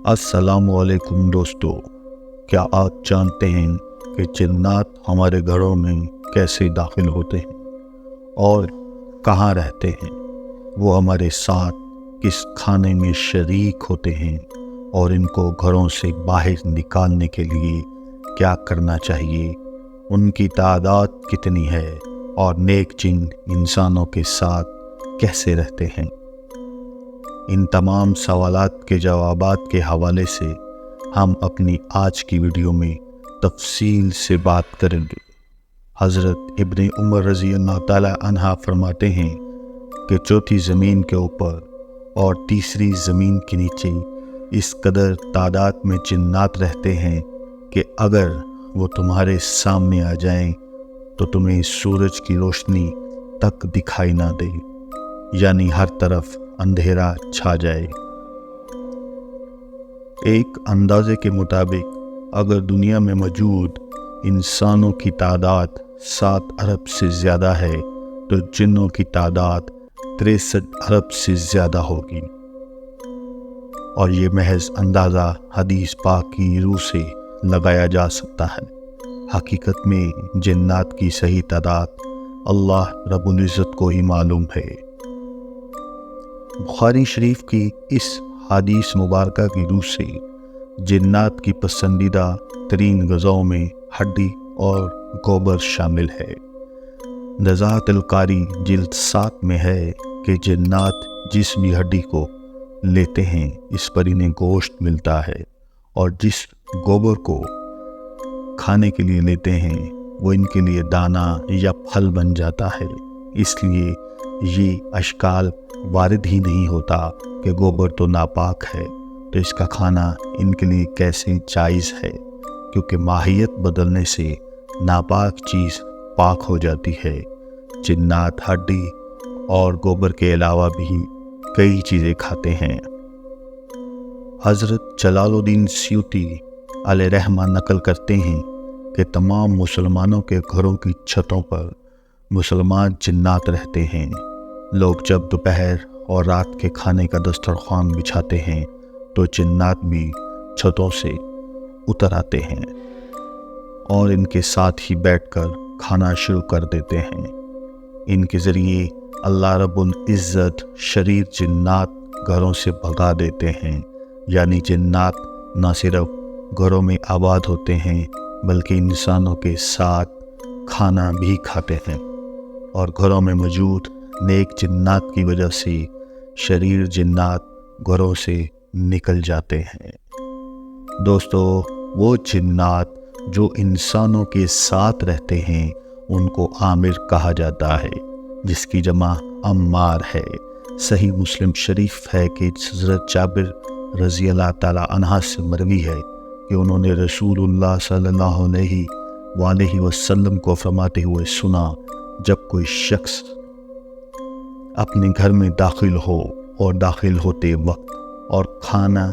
अस्सलाम वालेकुम दोस्तों, क्या आप जानते हैं कि जिन्नात हमारे घरों में कैसे दाखिल होते हैं और कहाँ रहते हैं? वो हमारे साथ किस खाने में शरीक होते हैं और इनको घरों से बाहर निकालने के लिए क्या करना चाहिए? उनकी तादाद कितनी है और नेक जिन इंसानों के साथ कैसे रहते हैं? इन तमाम सवालात के जवाबात के हवाले से हम अपनी आज की वीडियो में तफसील से बात करेंगे। हज़रत इब्न उमर रज़ी अल्लाह ताला अन्हा फरमाते हैं कि चौथी ज़मीन के ऊपर और तीसरी ज़मीन के नीचे इस कदर तादाद में जिन्नात रहते हैं कि अगर वो तुम्हारे सामने आ जाएं तो तुम्हें सूरज की रोशनी तक दिखाई ना दे, यानी हर तरफ अंधेरा छा जाए। एक अंदाजे के मुताबिक अगर दुनिया में मौजूद इंसानों की तादाद 7 अरब से ज़्यादा है तो जिन्नों की तादाद 63 अरब से ज़्यादा होगी। और ये महज अंदाज़ा हदीस पाक की रूह से लगाया जा सकता है। हकीकत में जिन्नात की सही तादाद अल्लाह रब्बुल इज़्ज़त को ही मालूम है। बुखारी शरीफ की इस हदीस मुबारका की रूह से जिन्नात की पसंदीदा तरीन ग़ज़ाओं में हड्डी और गोबर शामिल है। नज़ाहतुल कारी जिल्द 7 में है कि जिन्नात जिस भी हड्डी को लेते हैं इस पर इन्हें गोश्त मिलता है, और जिस गोबर को खाने के लिए लेते हैं वो इनके लिए दाना या फल बन जाता है। इसलिए ये अशकाल वारिद ही नहीं होता कि गोबर तो नापाक है तो इसका खाना इनके लिए कैसे जायज़ है, क्योंकि माहियत बदलने से नापाक चीज़ पाक हो जाती है। जिन्नात हड्डी और गोबर के अलावा भी कई चीज़ें खाते हैं। हज़रत जलालुद्दीन सूती अलैहिर्रहमा नकल करते हैं कि तमाम मुसलमानों के घरों की छतों पर मुसलमान जिन्नात रहते हैं। लोग जब दोपहर और रात के खाने का दस्तरखान बिछाते हैं तो जिन्नात भी छतों से उतर आते हैं और इनके साथ ही बैठकर खाना शुरू कर देते हैं। इनके ज़रिए अल्लाह रब्बुल इज़्ज़त शरीर जिन्नात घरों से भगा देते हैं, यानी जिन्नात न सिर्फ घरों में आबाद होते हैं बल्कि इंसानों के साथ खाना भी खाते हैं, और घरों में मौजूद नेक जिन्नात की वजह से शरीर जिन्नात घरों से निकल जाते हैं। दोस्तों, वो जिन्नात जो इंसानों के साथ रहते हैं उनको आमिर कहा जाता है, जिसकी जमा अम्मार है। सही मुस्लिम शरीफ है कि हज़रत जाबिर रज़ी अल्लाह ताला अन्हा से मरवी है कि उन्होंने रसूलुल्लाह सल्लल्लाहु अलैहि वसल्लम को फरमाते हुए सुना, जब कोई शख्स अपने घर में दाखिल हो और दाखिल होते वक्त और खाना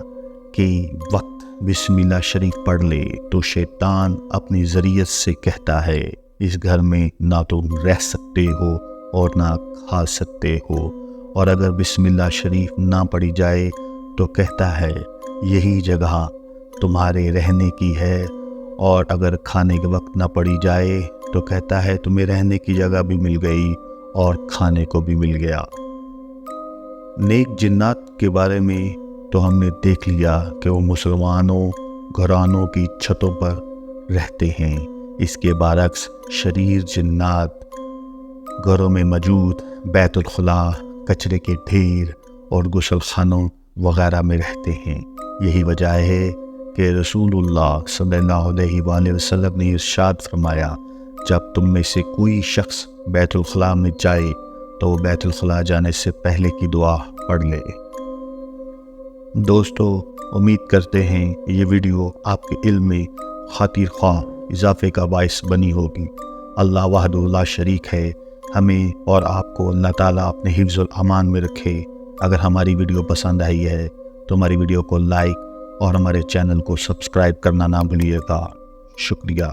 के वक्त बिस्मिल्लाह शरीफ पढ़ ले तो शैतान अपनी ज़रियत से कहता है, इस घर में ना तुम रह सकते हो और ना खा सकते हो। और अगर बिस्मिल्लाह शरीफ ना पढ़ी जाए तो कहता है, यही जगह तुम्हारे रहने की है। और अगर खाने के वक्त ना पढ़ी जाए तो कहता है, तुम्हें रहने की जगह भी मिल गई और खाने को भी मिल गया। नेक जिन्नात के बारे में तो हमने देख लिया कि वो मुसलमानों घरानों की छतों पर रहते हैं। इसके बरअक्स शरीर जिन्नात घरों में मौजूद बैतुल खुला, कचरे के ढेर और गुसल खानों वगैरह में रहते हैं। यही वजह है कि रसूलुल्लाह सल्लल्लाहु अलैहि वसल्लम ने इरशाद फरमाया, जब तुम में से कोई शख्स बैतुल खुला में जाए तो वो बैतुल खुला जाने से पहले की दुआ पढ़ ले। दोस्तों, उम्मीद करते हैं ये वीडियो आपके इल्म में खातिर ख्वाह इजाफे का बाइस बनी होगी। अल्लाह वहदहू ला शरीक है। हमें और आपको अल्लाह ताला अपने हिफ्ज़ुल अमान में रखे। अगर हमारी वीडियो पसंद आई है तो हमारी वीडियो को लाइक और हमारे चैनल को सब्सक्राइब करना ना भूलिएगा। शुक्रिया।